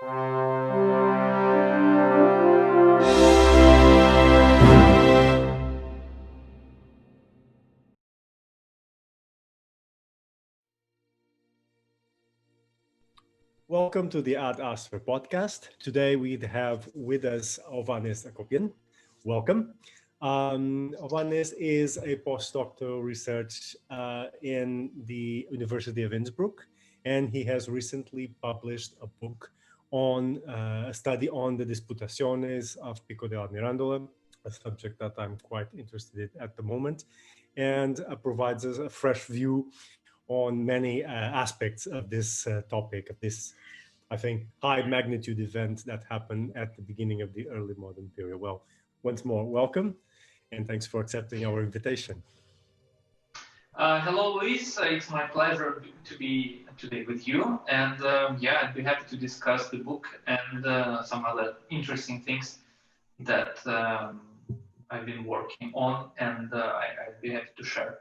Welcome to the Adversus podcast. Today we have with us Ovanes Akopyan. Welcome. Ovanes is a postdoctoral research in the University of Innsbruck, and he has recently published a book on a study on the Disputationes of Pico Della Mirandola, a subject that I'm quite interested in at the moment, and provides us a fresh view on many aspects of this topic, of this, I think, high magnitude event that happened at the beginning of the early modern period. Well, once more, welcome, and thanks for accepting our invitation. Hello, Luis. It's my pleasure to be today with you. And I'd be happy to discuss the book and some other interesting things that I've been working on. And I'd be happy to share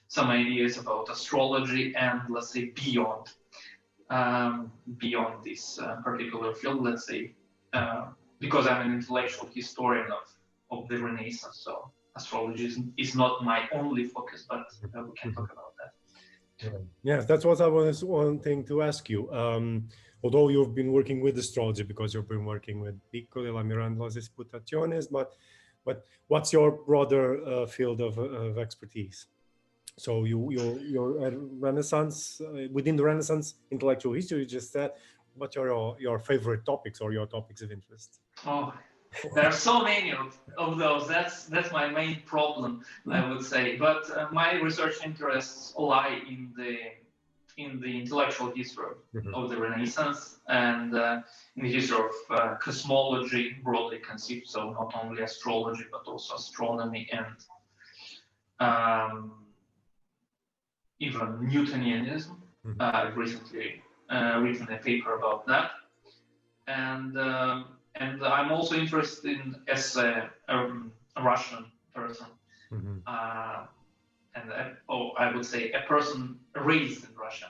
some ideas about astrology and, let's say, beyond this particular field, let's say, because I'm an intellectual historian of the Renaissance. So astrology is not my only focus, but we can talk about that. Yes, that's what I was wanting to ask you. Although you've been working with astrology because you've been working with Pico Della Mirandola's Disputationes, but what's your broader field of expertise? So you're Renaissance, within the Renaissance intellectual history, you just said, what are your favorite topics or your topics of interest? Oh, there are so many of those. That's my main problem, I would say. But my research interests lie in the intellectual history of the Renaissance and in the history of cosmology, broadly conceived. So not only astrology, but also astronomy and even Newtonianism. I've recently written a paper about that, and I'm also interested in as a Russian person, and I would say a person raised in Russia.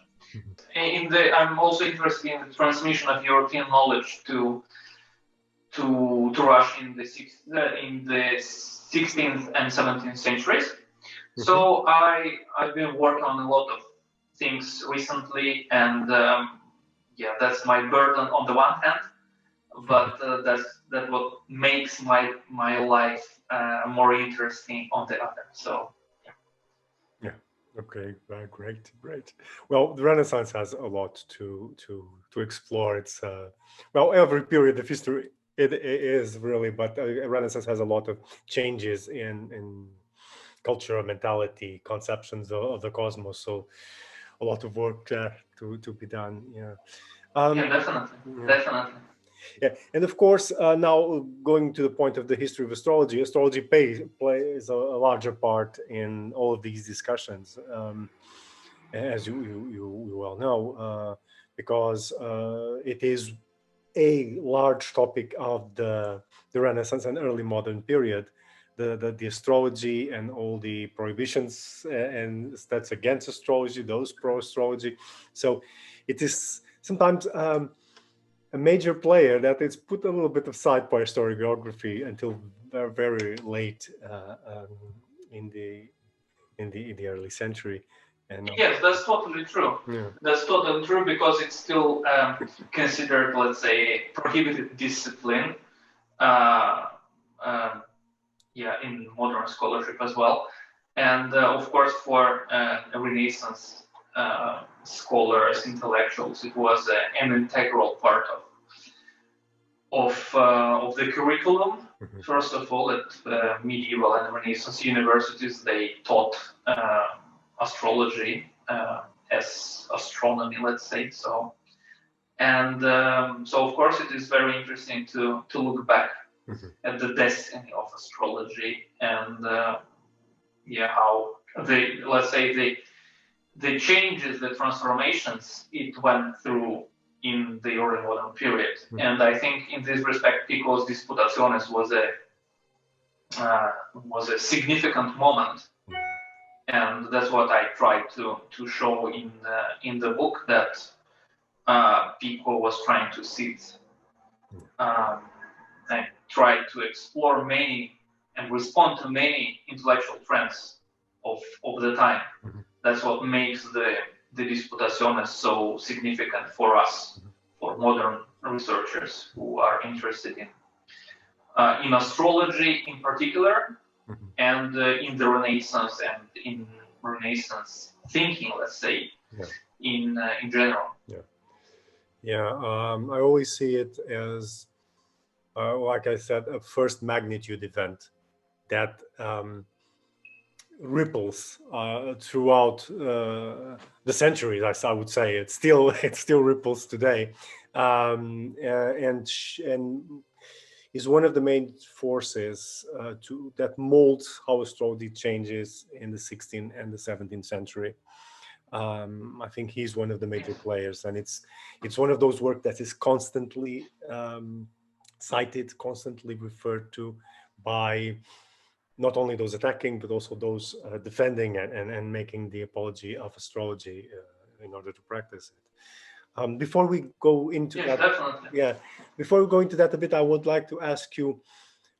I'm also interested in the transmission of European knowledge to Russia in the 16th and 17th centuries. So I've been working on a lot of things recently, and that's my burden on the one hand, but that's what makes my life more interesting on the other. So okay, great. Well, the Renaissance has a lot to explore. It's every period of history it is really, but Renaissance has a lot of changes in culture, mentality, conceptions of the cosmos. So a lot of work to be done. Definitely. Yeah, and of course, now going to the point of the history of astrology, astrology plays a larger part in all of these discussions, as you well know, because it is a large topic of the Renaissance and early modern period. The astrology and all the prohibitions and that's against astrology, those pro-astrology. So it is sometimes a major player that is put a little bit aside by historiography until very, very late in the early century. And yes, that's totally true. Yeah. That's totally true because it's still considered, let's say, prohibited discipline. In modern scholarship as well, and of course for Renaissance scholars, intellectuals, it was an integral part of the curriculum. First of all, at medieval and Renaissance universities, they taught astrology as astronomy, let's say so, and so of course it is very interesting to look back at the destiny of astrology and how the changes, the transformations it went through in the early modern period. And I think in this respect, Pico's Disputationes was a significant moment, and that's what I tried to show in the book, that Pico was trying to sit and tried to explore many and respond to many intellectual trends of the time. That's what makes the Disputationes so significant for us, for modern researchers who are interested in astrology in particular, and in the Renaissance and in Renaissance thinking, let's say, in general. I always see it as, like I said, a first magnitude event that ripples throughout the centuries. I would say it still ripples today, and is one of the main forces that molds how astrology changes in the 16th and the 17th century. I think he's one of the major players, and it's one of those work that is constantly cited, constantly referred to by not only those attacking, but also those defending and making the apology of astrology in order to practice it. Before we go into that, definitely. Before we go into that a bit, I would like to ask you,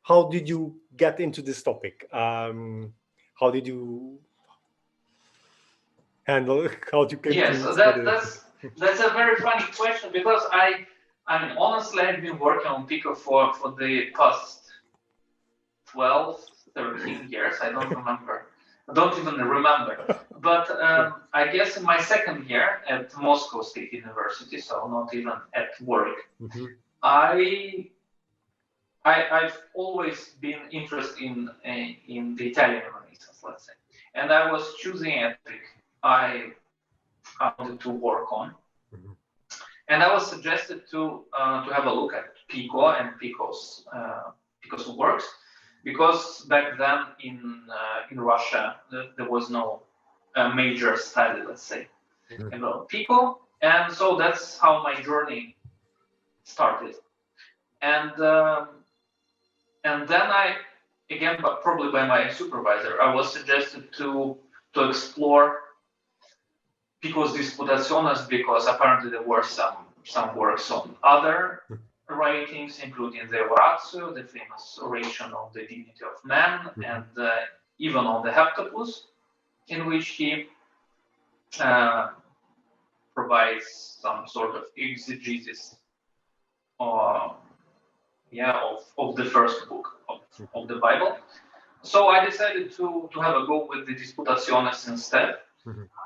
how did you get into this topic? How did you handle? How did you came to study it? That's a very funny question, because I mean, honestly, I've been working on Pico for the past 12, 13 years. I don't remember. I don't even remember. But I guess in my second year at Moscow State University, so not even at work, I've always been interested in the Italian Renaissance, let's say, and I was choosing a topic I wanted to work on, and I was suggested to have a look at Pico and Pico's works, because back then in Russia there was no major study, let's say, about Pico, and so that's how my journey started. And then again, but probably by my supervisor, I was suggested to explore Pico's Disputationes, because apparently there were some works on other writings, including the Oratio, the famous oration on the dignity of man, and even on the Heptapus, in which he provides some sort of exegesis of the first book of the Bible. So I decided to have a go with the Disputationes instead.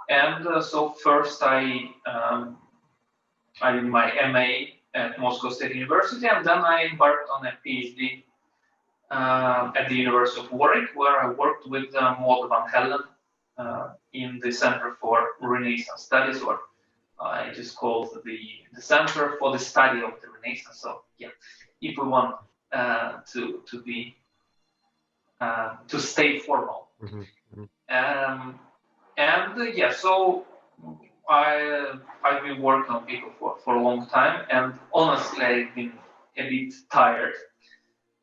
And so first I did my MA at Moscow State University, and then I embarked on a PhD at the University of Warwick, where I worked with Maud van Hellen in the Center for Renaissance Studies, or it is called the Center for the Study of the Renaissance. So if we want to stay formal. So I've been working on Pico for a long time, and honestly I've been a bit tired.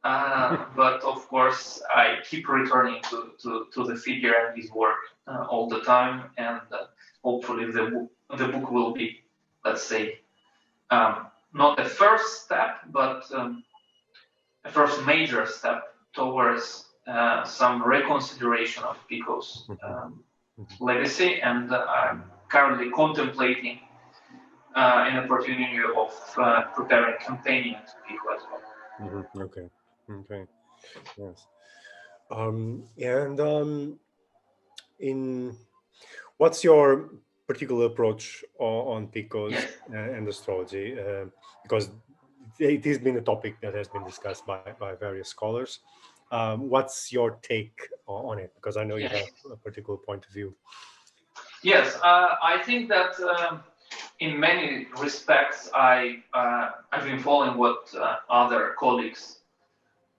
But of course I keep returning to the figure and his work all the time, and hopefully the book will be, let's say, not a first step, but a first major step towards some reconsideration of Pico's legacy, and I'm currently contemplating an opportunity of preparing a campaign to Pico as well. Okay. Yes. And in what's your particular approach on Pico's and astrology? Because it has been a topic that has been discussed by various scholars. What's your take on it? Because I know you have a particular point of view. Yes, I think that in many respects I've been following what other colleagues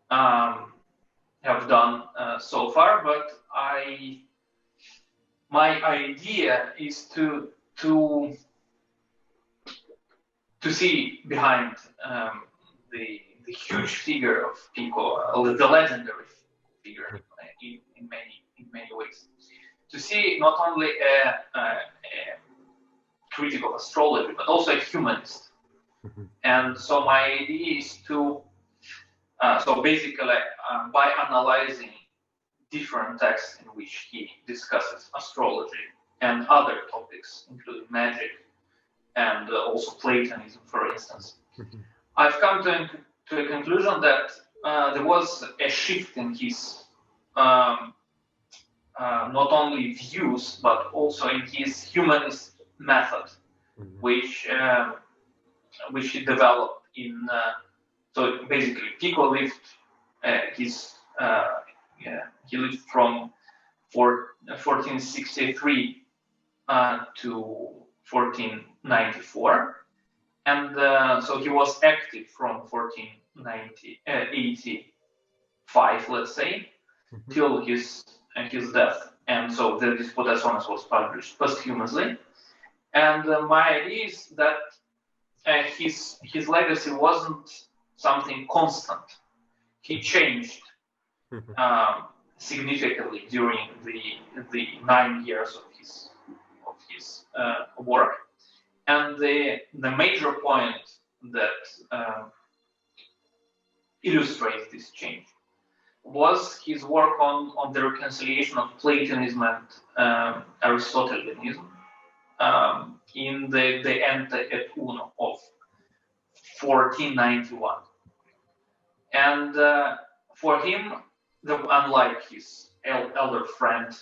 have done so far, but my idea is to see behind the huge figure of Pico, the legendary figure in many ways. To see not only a critic of astrology, but also a humanist, And so my idea is to, so basically by analyzing different texts in which he discusses astrology and other topics, including magic and also Platonism, for instance, I've come to a conclusion that there was a shift in his not only views, but also in his humanist method, which he developed in. So basically, Pico lived he lived from 1463 to 1494, and so he was active from 1485, let's say, till his death. And so the Disputationes was published posthumously. And my idea is that his legacy wasn't something constant. He changed significantly during the 9 years of his work. And the major point that illustrates this change was his work on the reconciliation of Platonism and Aristotelianism in the Ente et Uno of 1491. And for him, unlike his elder friend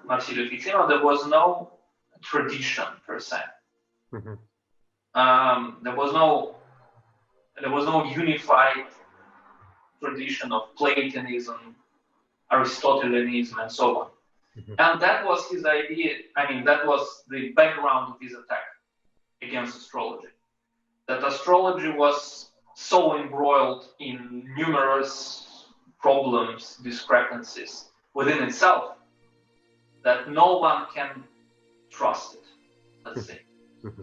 Marsilio Ficino, there was no tradition per se. There was no unified tradition of Platonism, Aristotelianism, and so on. And that was his idea. I mean, that was the background of his attack against astrology. That astrology was so embroiled in numerous problems, discrepancies within itself, that no one can trust it, let's say.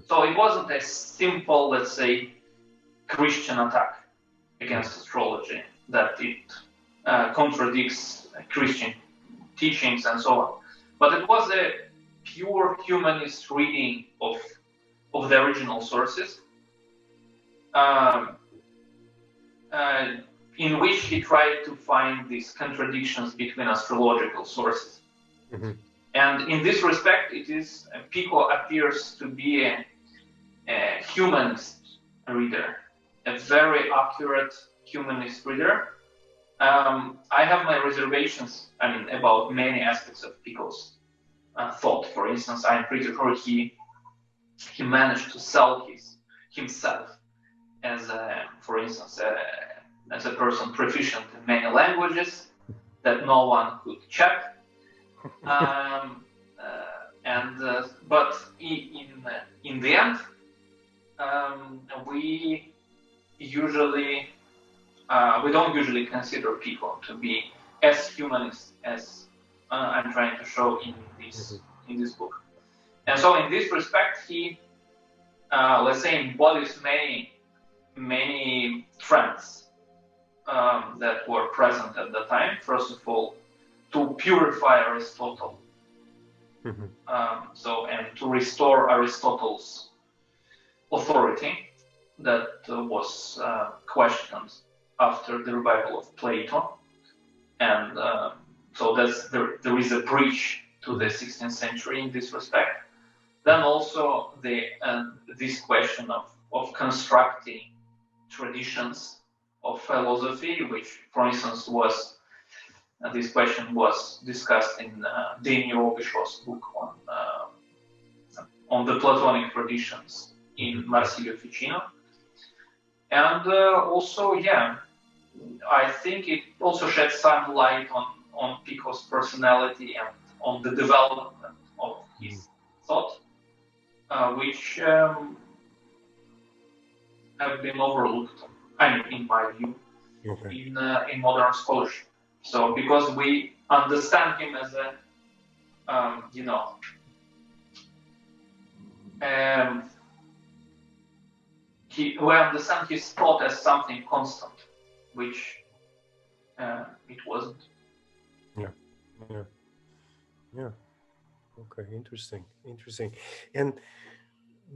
So it wasn't a simple, let's say, Christian attack against astrology, that it contradicts Christian teachings and so on. But it was a pure humanist reading of the original sources, in which he tried to find these contradictions between astrological sources. And in this respect, Pico appears to be a humanist reader, a very accurate humanist reader. I have my reservations, about many aspects of Pico's thought. For instance, I'm pretty sure he managed to sell himself as a person proficient in many languages that no one could check. But in the end, we don't usually consider Pico to be as humanist as I'm trying to show in this book. And so in this respect, he, let's say, embodies many trends that were present at the time. First of all, to purify Aristotle, and to restore Aristotle's authority that was questioned after the revival of Plato, and so there is a breach to the 16th century in this respect. Then also this question of constructing traditions of philosophy, which, for instance, this question was discussed in Denis Robichaud's book on the Platonic traditions in Marsilio Ficino. And also, I think it also sheds some light on Pico's personality and on the development of his thought, which have been overlooked, in my view, in modern scholarship. So, because we understand him as we understand his thought as something constant, which it wasn't. Yeah. Okay, interesting. And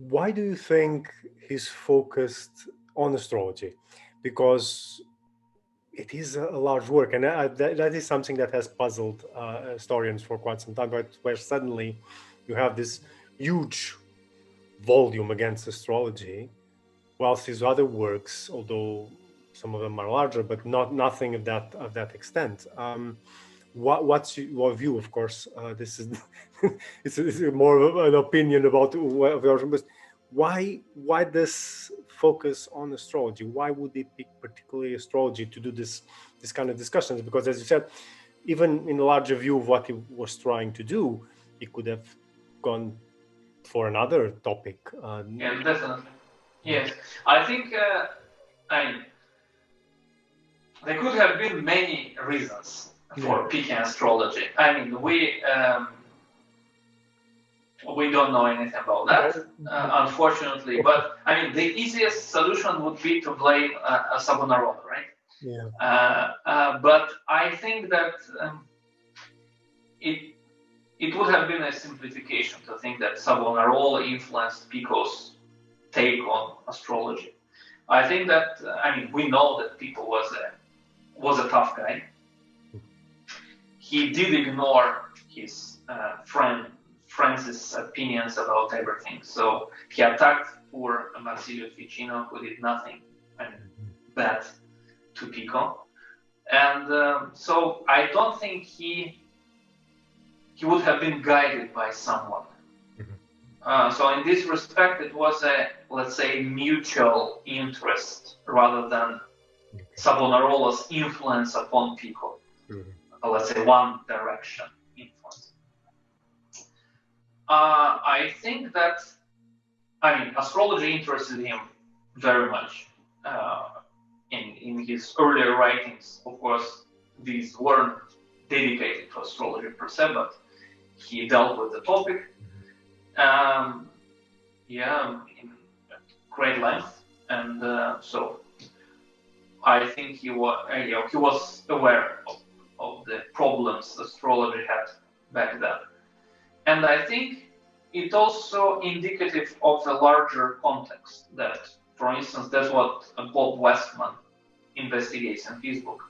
why do you think he's focused on astrology, because it is a large work, and that is something that has puzzled historians for quite some time, but where suddenly you have this huge volume against astrology, whilst his other works, although some of them are larger, but nothing of that extent. What's your view? Of course, this is it's more of an opinion about version, but why this focus on astrology? Why would they pick particularly astrology to do this kind of discussions? Because, as you said, even in a larger view of what he was trying to do, he could have gone for another topic. Yeah, definitely. Yes, I think there could have been many reasons for picking astrology. I mean, we don't know anything about that, unfortunately. But I mean, the easiest solution would be to blame Savonarola, right? Yeah. But I think that it would have been a simplification to think that Savonarola influenced Pico's take on astrology. I think that we know that Pico was a tough guy. He did ignore his friends' opinions about everything. So he attacked poor Marsilio Ficino, who did nothing bad to Pico. And so I don't think he would have been guided by someone. So in this respect, it was a, let's say, mutual interest rather than Savonarola's influence upon Pico. Let's say one direction influence. I think that, astrology interested him very much in his earlier writings. Of course, these weren't dedicated to astrology per se, but he dealt with the topic, in great length, and so I think he was aware of the problems astrology had back then. And I think it's also indicative of a larger context that, for instance, that's what Bob Westman investigates in his book,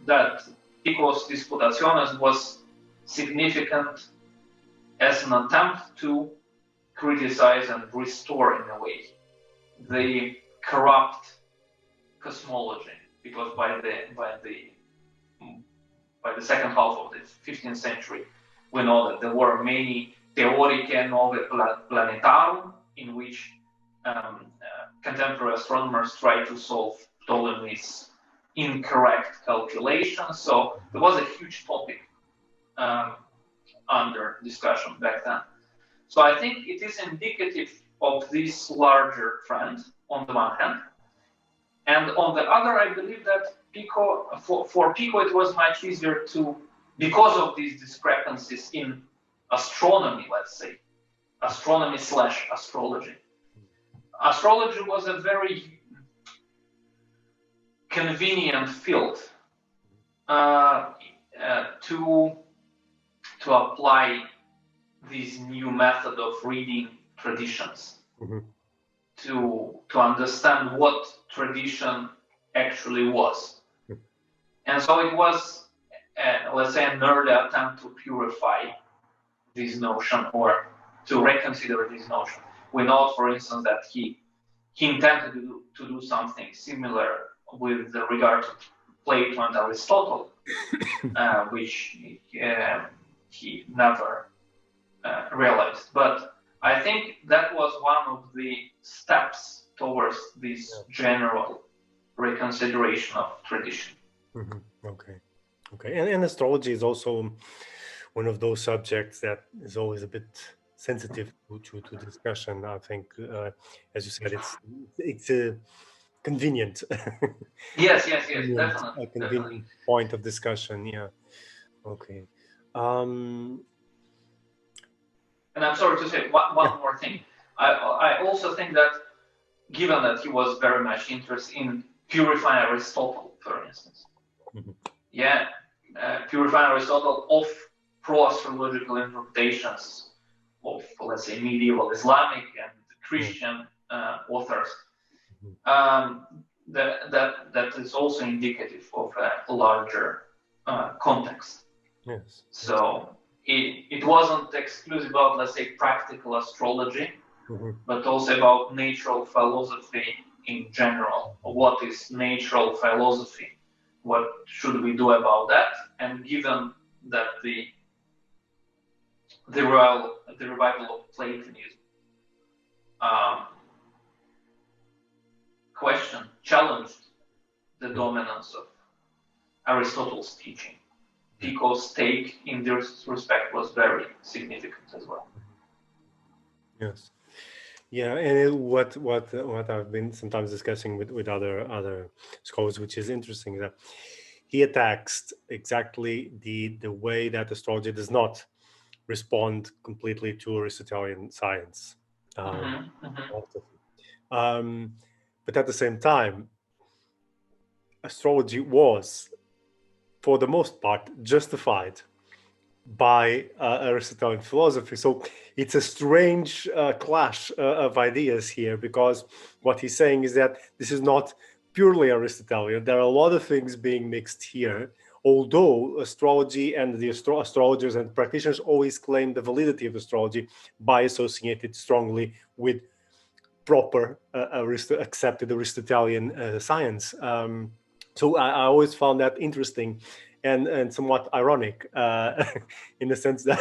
that Pico's Disputationes was significant as an attempt to criticize and restore, in a way, the corrupt cosmology, because by the second half of the 15th century, we know that there were many Theoricae Novae Planetarum, in which contemporary astronomers tried to solve Ptolemy's incorrect calculations. So there was a huge topic under discussion back then. So I think it is indicative of this larger trend on the one hand. And on the other, I believe that Pico, for Pico, it was much easier to, because of these discrepancies in astronomy, let's say, astronomy/astrology. Astrology was a very convenient field to apply this new method of reading traditions, to understand what tradition actually was. And so it was, let's say, an early attempt to purify this notion or to reconsider this notion. We know, for instance, that he intended to do something similar with regard to Plato and Aristotle, which he never realized. But I think that was one of the steps towards this general reconsideration of tradition. Okay. And astrology is also one of those subjects that is always a bit sensitive to discussion. I think, as you said, it's a convenient. Yes, definitely. A convenient point of discussion. Yeah. Okay. And I'm sorry to say one more thing. I also think that, given that he was very much interested in purifying Aristotle, for instance, purifying Aristotle of pro-astrological interpretations of, let's say, medieval Islamic and Christian authors, that is also indicative of a larger context. Yes. So it wasn't exclusive about, let's say, practical astrology, but also about natural philosophy in general. What is natural philosophy? What should we do about that? And given that the revival of Platonism challenged the dominance of Aristotle's teaching. Pico's take in this respect was very significant as well. Yes. Yeah, and what I've been sometimes discussing with other scholars, which is interesting, that he attacks exactly the way that astrology does not respond completely to Aristotelian science. But at the same time, astrology was, for the most part, justified by Aristotelian philosophy. So it's a strange clash of ideas here, because what he's saying is that this is not purely Aristotelian. There are a lot of things being mixed here, although astrology and the astrologers and practitioners always claim the validity of astrology by associating it strongly with proper accepted Aristotelian science. So I always found that interesting and somewhat ironic in the sense that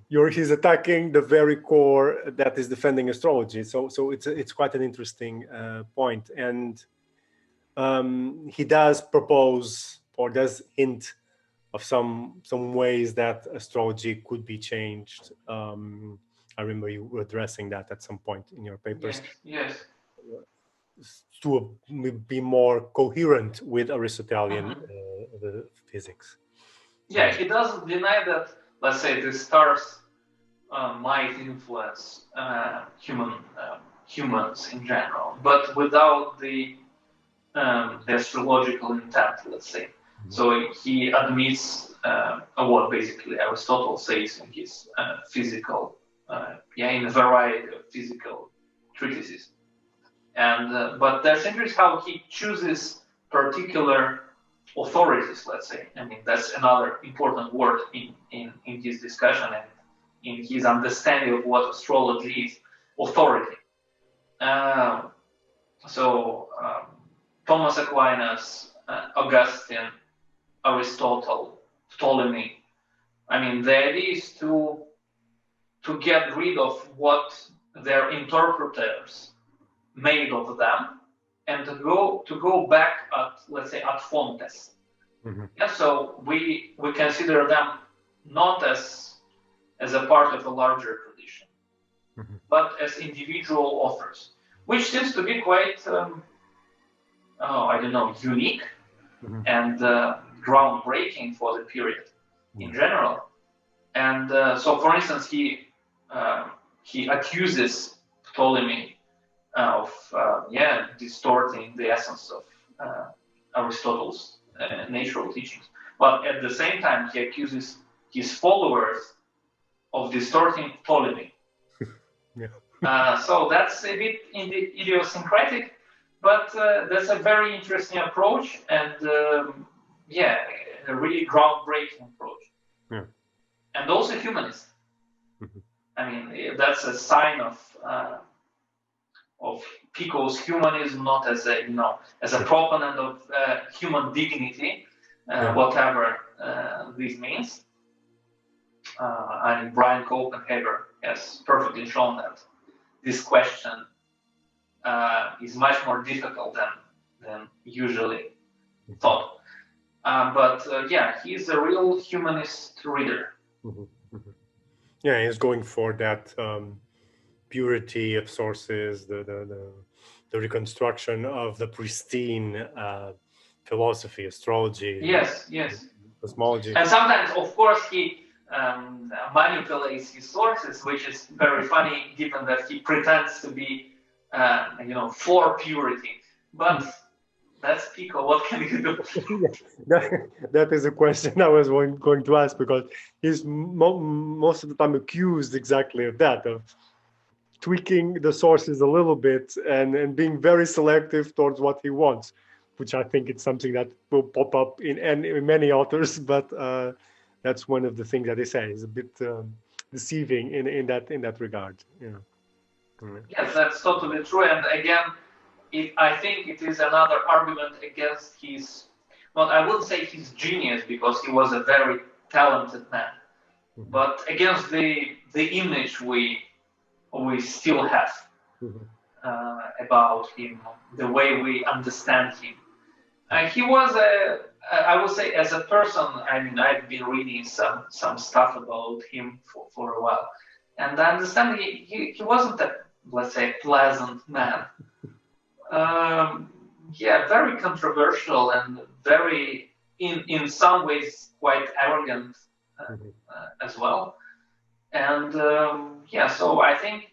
he's attacking the very core that is defending astrology. So it's quite an interesting point. And he does propose, or does hint of some ways that astrology could be changed. I remember you were addressing that at some point in your papers. Yes. To be more coherent with Aristotelian physics. Yeah, he doesn't deny that, let's say, the stars might influence humans in general, but without the astrological intent, let's say. So he admits what basically Aristotle says in his physical, in a variety of physical treatises. And but there's interest how he chooses particular authorities, let's say. I mean, that's another important word in his discussion and in his understanding of what astrology is: authority. Thomas Aquinas, Augustine, Aristotle, Ptolemy. I mean, the idea is to get rid of what their interpreters made of them, and to go back at, let's say, ad fontes. Yeah, so we consider them not as a part of a larger tradition, but as individual authors, which seems to be quite unique and groundbreaking for the period in general. And so, for instance, he accuses Ptolemy of distorting the essence of Aristotle's natural teachings. But at the same time, he accuses his followers of distorting Ptolemy. So that's a bit idiosyncratic, but that's a very interesting approach, and a really groundbreaking approach. Yeah. And also humanist. I mean, that's a sign of Pico's humanism, not as a proponent of human dignity, whatever this means. And Brian Copenhaver has perfectly shown that this question is much more difficult than usually thought. But he's a real humanist reader. Yeah, he's going for that purity of sources, the reconstruction of the pristine philosophy, astrology. Yes. Cosmology. And sometimes, of course, he manipulates his sources, which is very funny, given that he pretends to be, for purity. But that's Pico. What can you do? That is a question I was going to ask, because he's most of the time accused exactly of that, of tweaking the sources a little bit and being very selective towards what he wants, which I think it's something that will pop up in many authors, but that's one of the things that they say is a bit deceiving in that regard. Yeah. Yes, that's totally true. And again, I think it is another argument against his, well, I wouldn't say his genius because he was a very talented man, but against the image we still have about him, the way we understand him. He was I would say, as a person. I mean, I've been reading some stuff about him for a while, and I understand he wasn't a, let's say, pleasant man. Yeah, very controversial and very, in some ways, quite arrogant as well. And yeah, so I think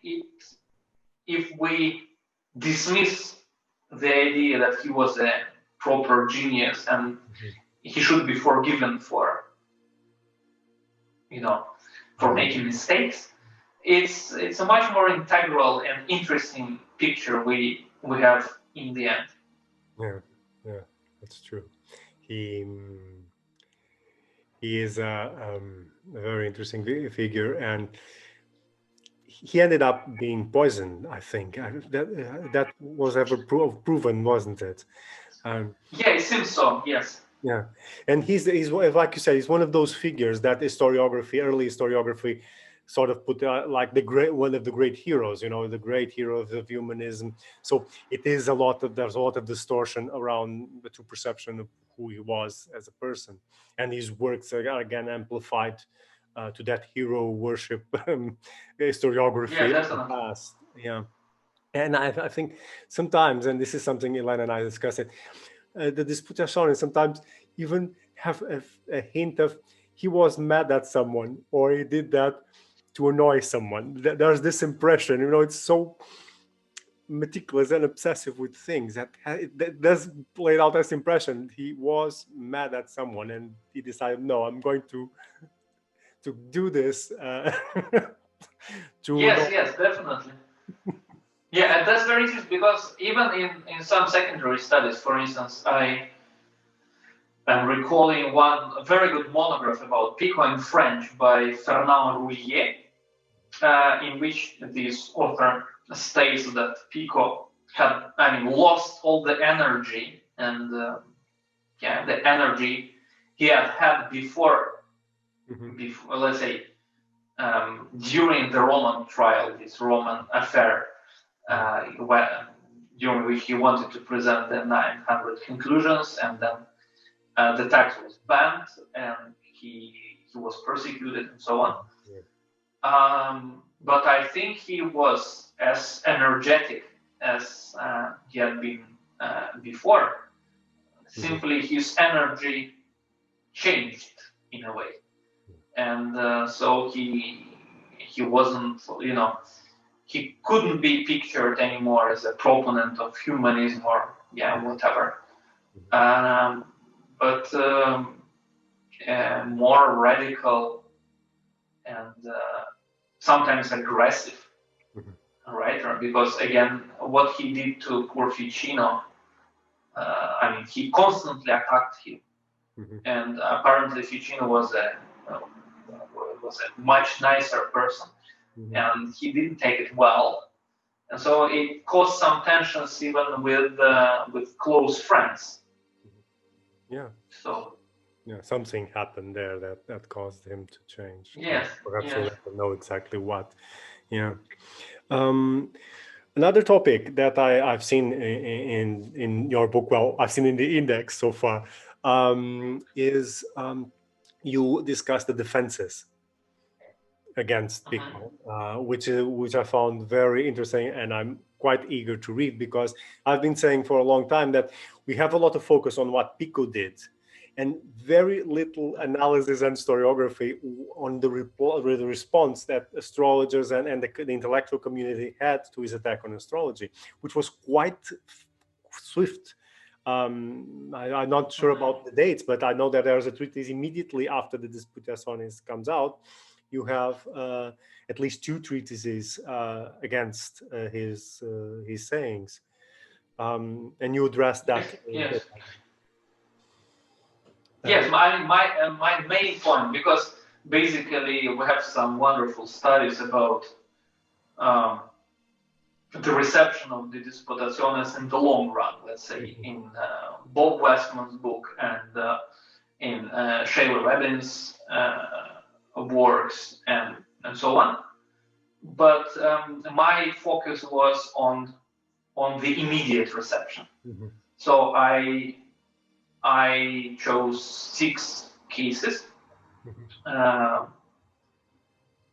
if we dismiss the idea that he was a proper genius and he should be forgiven for, for making mistakes, it's a much more integral and interesting picture we have in the end. Yeah, that's true. He is a very interesting figure, and he ended up being poisoned, I think. That was ever proven, wasn't it? Yeah, it seems so, yes. Yeah, and he's like you said, he's one of those figures that early historiography sort of put like one of the great heroes, the great hero of humanism. So there's a lot of distortion around the true perception of who he was as a person, and his works are again amplified to that hero worship historiography Yeah, of the past. Yeah, and I think sometimes, and this is something Elena and I discussed it, the Disputationes sometimes even have a hint of he was mad at someone or he did that to annoy someone. There's this impression, it's so meticulous and obsessive with things that does play out this impression. He was mad at someone and he decided, no, I'm going to do this. Yes, definitely. Yeah, and that's very interesting because even in some secondary studies, for instance, I am recalling one very good monograph about Pico in French by Fernand Rouillet, in which this author states that Pico had, lost all the energy and the energy he had before, let's say, during the Roman trial, this Roman affair, during which he wanted to present the 900 conclusions, and then the text was banned, and he was persecuted and so on. But I think he was as energetic as he had been before. Simply his energy changed in a way, and so he wasn't, he couldn't be pictured anymore as a proponent of humanism or whatever, but more radical and sometimes aggressive writer, because again, what he did to poor Ficino, he constantly attacked him, and apparently Ficino was a much nicer person, and he didn't take it well, and so it caused some tensions even with close friends. Yeah. So. Yeah, something happened there that caused him to change. Yes. Perhaps we'll never know exactly what. Yeah. Another topic that I've seen in your book, well, I've seen in the index so far, is you discuss the defenses against Pico, which I found very interesting, and I'm quite eager to read, because I've been saying for a long time that we have a lot of focus on what Pico did, and very little analysis and historiography on the response that astrologers and the intellectual community had to his attack on astrology, which was quite swift. I'm not sure about the dates, but I know that there's a treatise immediately after the Disputationes comes out, you have at least two treatises against his sayings, and you address that. Yes. Yes, my main point, because basically we have some wonderful studies about the reception of the Disputationes in the long run, let's say, in Bob Westman's book and in Shayla Webbin's works and so on. But my focus was on the immediate reception. Mm-hmm. So I chose 6 cases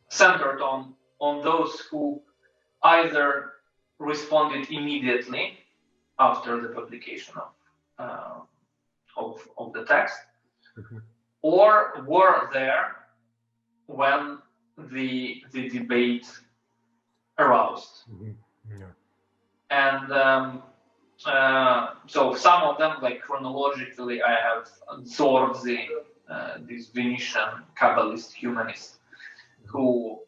centered on those who either responded immediately after the publication of the text, or were there when the debate aroused. And so some of them, like chronologically, I have Zorzi, this Venetian Kabbalist humanist, who,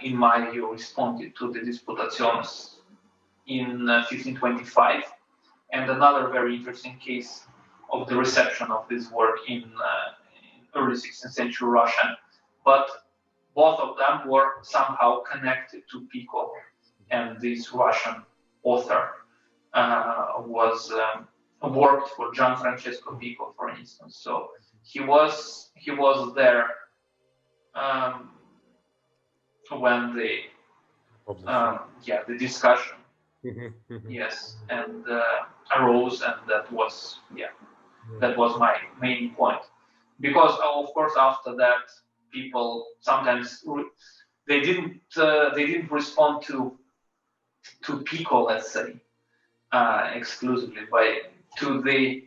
in my view, responded to the Disputationes in 1525, and another very interesting case of the reception of this work in early 16th century Russia. But both of them were somehow connected to Pico, and this Russian author was worked for Gianfrancesco Pico, for instance. So he was there when the discussion yes, and arose, and that was my main point. Because of course after that, people sometimes they didn't respond to Pico, let's say, exclusively, to the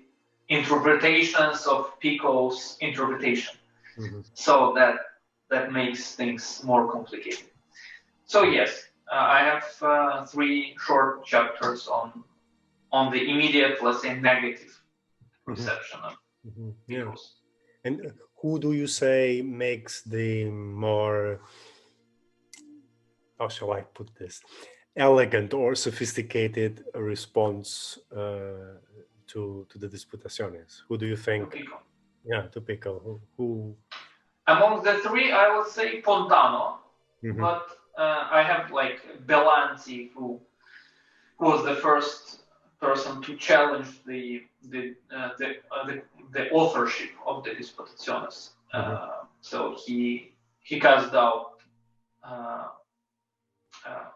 interpretations of Pico's interpretation. So that makes things more complicated. So yes, I have 3 short chapters on the immediate, let's say, negative reception of Pico's. And who do you say makes the more, how shall I put this, elegant or sophisticated response to the Disputationes? Who do you think? To Pico. Yeah, to Pico. Who? Among the 3, I would say Pontano, but I have like Belanti, who was the first person to challenge the authorship of the Disputationes. So he cast doubt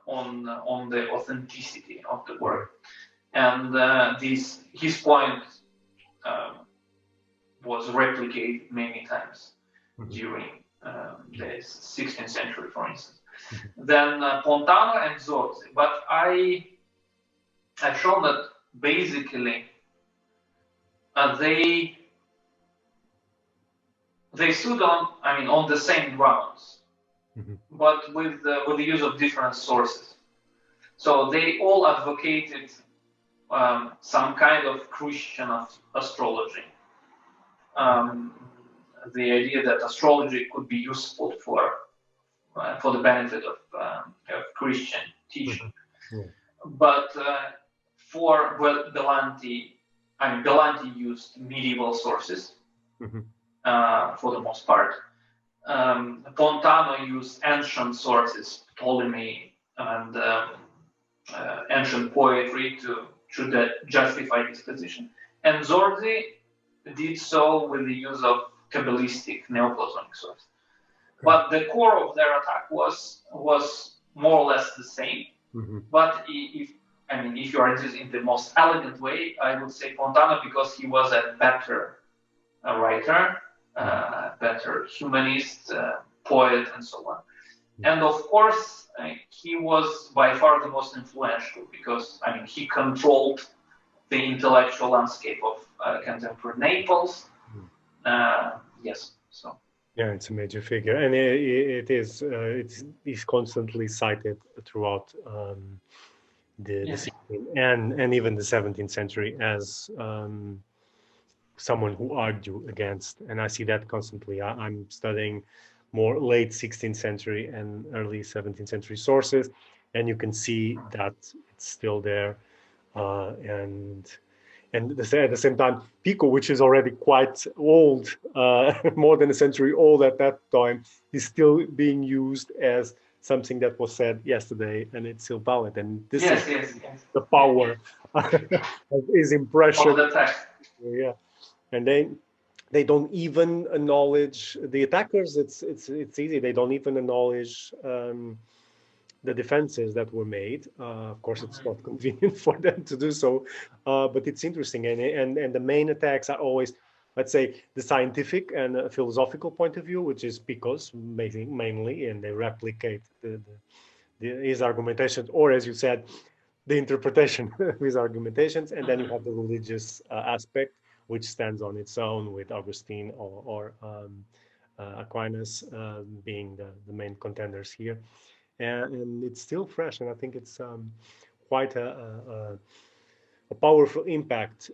on the authenticity of the work, and his point was replicated many times during the 16th century, for instance. Then Pontano and Zorzi. But I've shown that basically they stood on the same grounds, but with the use of different sources. So they all advocated some kind of Christian astrology. The idea that astrology could be useful for the benefit of Christian teaching. But for Belanti, Belanti used medieval sources for the most part. Pontano used ancient sources, Ptolemy and ancient poetry to justify his position. And Zorzi did so with the use of Kabbalistic Neoplatonic sources. But the core of their attack was more or less the same. But if you are in the most elegant way, I would say Pontano, because he was a better writer, better humanist, poet, and so on. And of course, he was by far the most influential, because he controlled the intellectual landscape of contemporary Naples. Yes, so. Yeah, it's a major figure, and it's constantly cited throughout the 16th and even the 17th century as someone who argued against, and I see that constantly. I'm studying more late 16th century and early 17th century sources, and you can see that it's still there. And at the same time, Pico, which is already quite old, more than a century old at that time, is still being used as something that was said yesterday, and it's still valid. And this Yes, is yes, yes. the power of his impression. Of the text. Yeah, and they don't even acknowledge the attackers. It's easy. They don't even acknowledge the defenses that were made. Of course, it's not convenient for them to do so, but it's interesting. And the main attacks are always, let's say, the scientific and philosophical point of view, which is Pico's mainly, and they replicate his argumentations, or as you said, the interpretation of his argumentations. And then you have the religious aspect, which stands on its own with Augustine or Aquinas being the main contenders here. And it's still fresh, and I think it's quite a powerful impact,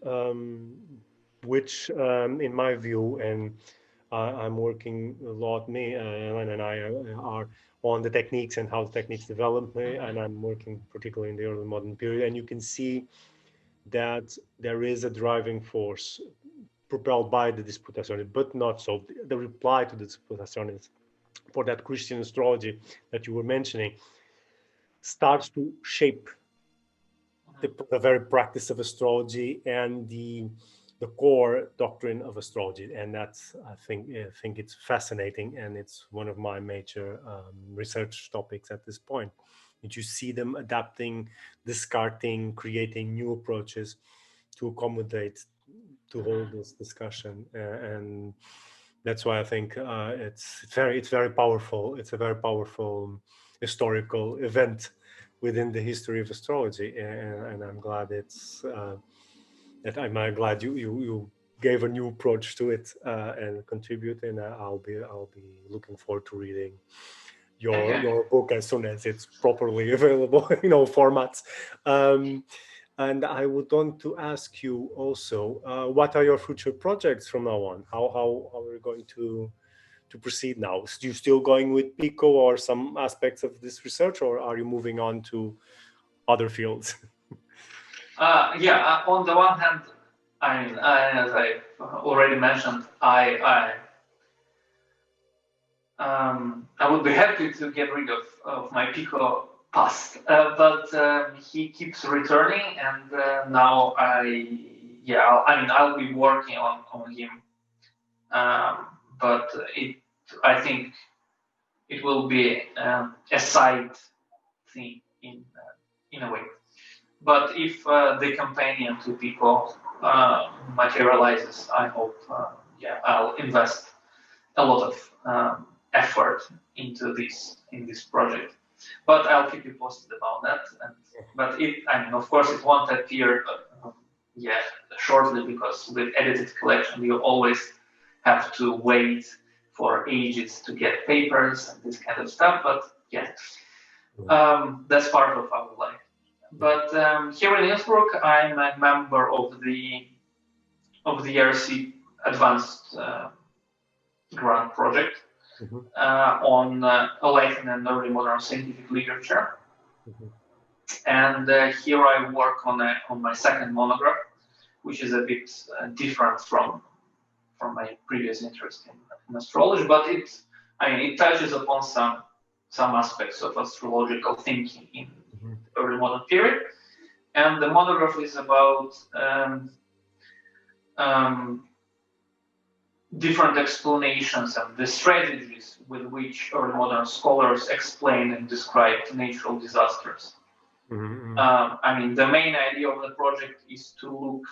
which, in my view, and I'm working a lot, Ellen and I are on the techniques and how the techniques develop, and I'm working particularly in the early modern period, and you can see that there is a driving force propelled by the Disputationes, but not so. The reply to the Disputationes for that Christian astrology that you were mentioning starts to shape the very practice of astrology and the core doctrine of astrology. And that's, I think it's fascinating, and it's one of my major research topics at this point. And you see them adapting, discarding, creating new approaches to accommodate, to hold this discussion, and that's why I think it's very powerful. It's a very powerful historical event within the history of astrology, and I'm glad I'm glad you gave a new approach to it and contribute. And I'll be looking forward to reading your book as soon as it's properly available in all formats. And I would want to ask you also, what are your future projects from now on? How are we going to proceed now? Are you still going with Pico or some aspects of this research, or are you moving on to other fields? On the one hand, I mean, as I already mentioned, I would be happy to get rid of my Pico past, but he keeps returning, and now I'll be working on him, but I think it will be a side thing in a way. But if the companion to Pico materializes, I hope I'll invest a lot of effort into this project. But I'll keep you posted about that. But of course, it won't appear shortly, because with edited collection, you always have to wait for ages to get papers and this kind of stuff. But that's part of our life. But here in Innsbruck, I'm a member of the RC Advanced Grant Project on Latin and early modern scientific literature, and here I work on my second monograph, which is a bit different from my previous interest in astrology, but it touches upon some aspects of astrological thinking in the early modern period, and the monograph is about different explanations and the strategies with which early modern scholars explain and describe natural disasters. The main idea of the project is to look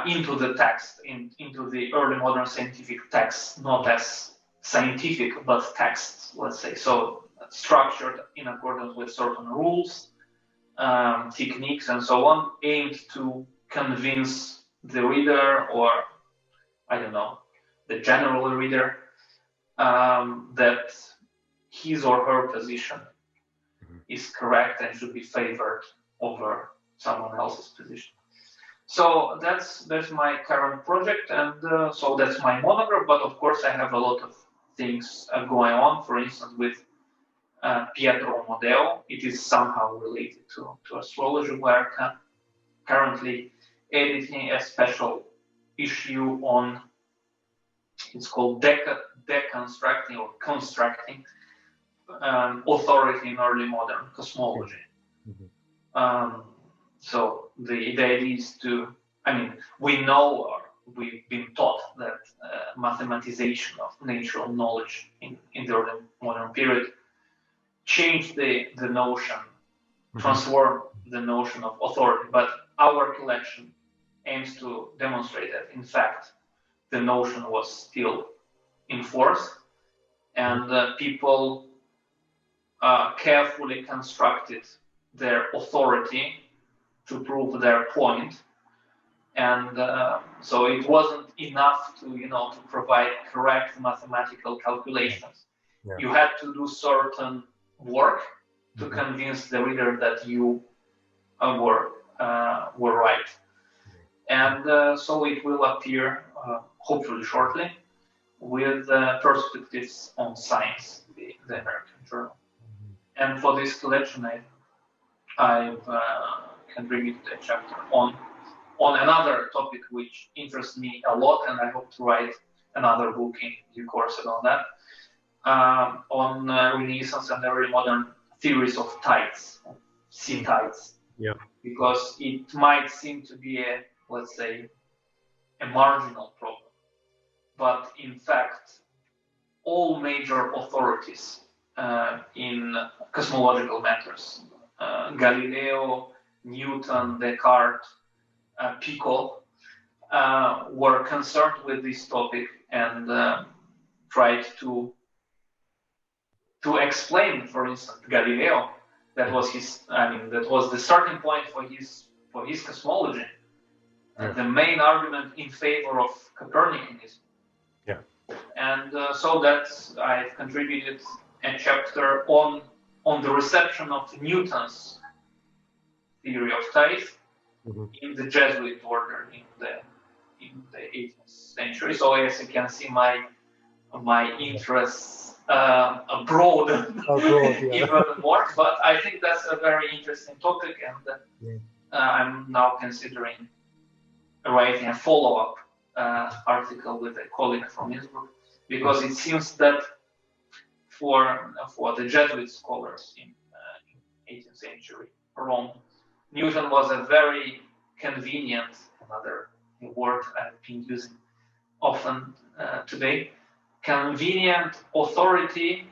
into the text, into the early modern scientific texts, not as scientific, but texts, let's say. So structured in accordance with certain rules, techniques, and so on, aimed to convince the reader, or the general reader, that his or her position is correct and should be favored over someone else's position. So that's my current project, and so that's my monograph. But of course, I have a lot of things going on. For instance, with Pietro Modeo, it is somehow related to astrology. We're currently editing a special issue on, it's called deconstructing or constructing authority in early modern cosmology. So the idea is to, we know, or we've been taught that mathematization of natural knowledge in the early modern period changed the notion, transformed the notion of authority. But our collection aims to demonstrate that, in fact, the notion was still in force, and people carefully constructed their authority to prove their point. And so it wasn't enough to provide correct mathematical calculations. Yeah. You had to do certain work to convince the reader that you were right. And so it will appear, hopefully shortly, with perspectives on science, the American journal. And for this collection, I can bring it to a chapter on another topic which interests me a lot, and I hope to write another book in due course about that, on Renaissance and early modern theories of tides, sea tides. Yeah. Because it might seem to be let's say, a marginal problem. But in fact, all major authorities in cosmological matters, Galileo, Newton, Descartes, Pico, were concerned with this topic and tried to explain, for instance, Galileo. That was that was the starting point for his cosmology. The main argument in favor of Copernicanism. Yeah. And so I've contributed a chapter on the reception of Newton's theory of tides in the Jesuit order in the 18th century. So as you can see, my interests abroad even more. But I think that's a very interesting topic, and I'm now considering writing a follow-up article with a colleague from Innsbruck, because it seems that for the Jesuit scholars in 18th century Rome, Newton was a very convenient, another word I've been using often today, convenient authority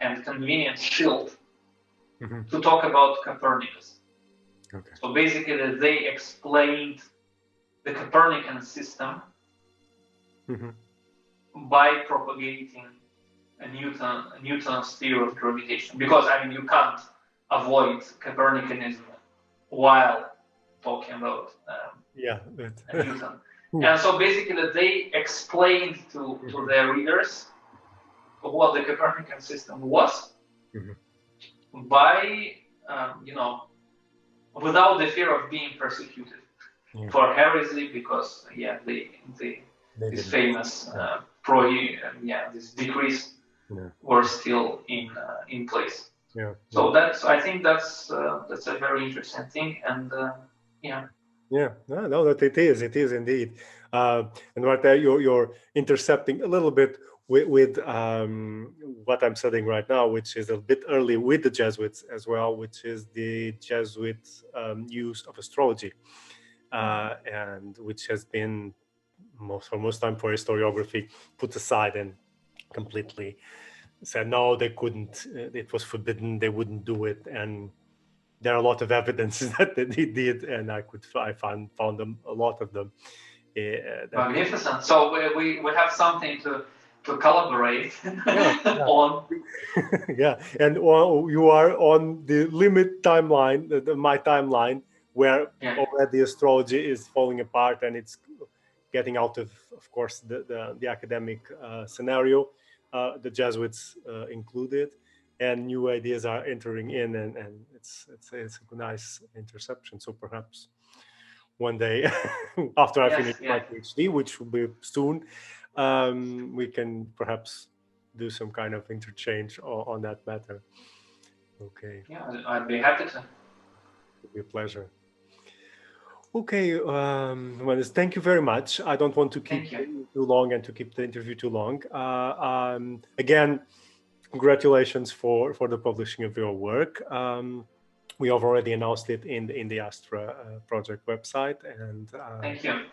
and convenient shield to talk about Copernicus. Okay. So basically they explained the Copernican system by propagating Newton's theory of gravitation. Because you can't avoid Copernicanism while talking about Newton. And so basically they explained to their readers what the Copernican system was by without the fear of being persecuted for heresy, because this famous this decrees were still in place. So I think that's a very interesting thing, and no, that it is indeed, and right there you're intercepting a little bit with what I'm studying right now, which is a bit early with the Jesuits as well, which is the Jesuit use of astrology, and which has been for most time for historiography put aside and completely said no, they couldn't, it was forbidden, they wouldn't do it. And there are a lot of evidences that they did, and I found them, a lot of them. Magnificent. So we have something to collaborate on. And you are on the limit timeline, my timeline, where already astrology is falling apart and it's getting out of course, the academic scenario, the Jesuits included, and new ideas are entering in, and it's a nice interception. So perhaps one day, after I finish my PhD, which will be soon, we can perhaps do some kind of interchange on that matter. Okay. Yeah, I'd be happy to. It'll be a pleasure. Okay, well, thank you very much. I don't want to keep you too long and to keep the interview too long. Again, congratulations for the publishing of your work. We have already announced it in the Astra project website, and thank you.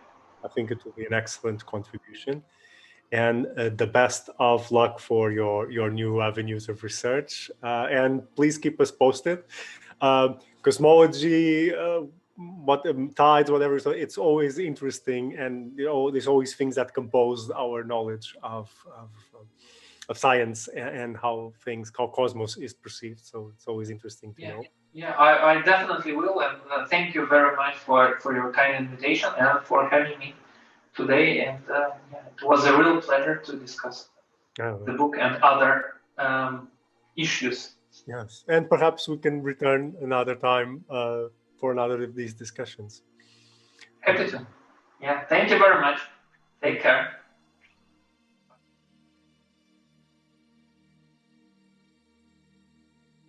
I think it will be an excellent contribution. And the best of luck for your new avenues of research. And please keep us posted. Cosmology, tides, whatever. So it's always interesting, and there's always things that compose our knowledge of science and how cosmos is perceived. So it's always interesting to know. Yeah, I definitely will, and thank you very much for your kind invitation and for having me today. And it was a real pleasure to discuss the book and other issues. Yes, and perhaps we can return another time for another of these discussions. Happy to. Yeah, thank you very much. Take care.